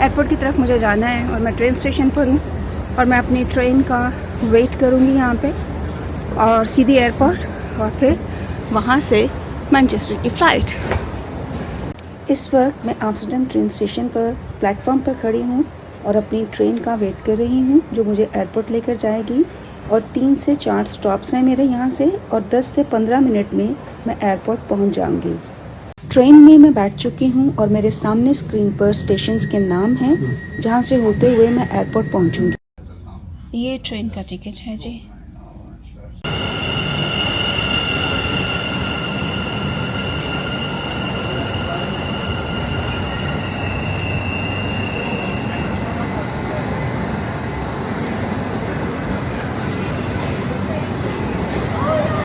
Airport की तरफ मुझे जाना है और मैं ट्रेन स्टेशन पर हूँ और मैं अपनी ट्रेन का वेट करूँगी यहाँ पे और सीधी एयरपोर्ट और फिर वहाँ से मैनचेस्टर की फ़्लाइट। इस वक्त मैं आम्स्टरडम ट्रेन स्टेशन पर प्लेटफॉर्म पर खड़ी हूँ और अपनी ट्रेन का वेट कर रही हूँ जो मुझे एयरपोर्ट लेकर जाएगी और 3 से 4 स्टॉप्स हैं मेरे यहाँ से और 10 से 15 मिनट में मैं एयरपोर्ट पहुँच जाऊँगी। ट्रेन में मैं बैठ चुकी हूँ और मेरे सामने स्क्रीन पर स्टेशंस के नाम हैं जहाँ से होते हुए मैं एयरपोर्ट पहुँचूँगी। ये ट्रेन का टिकट है जी।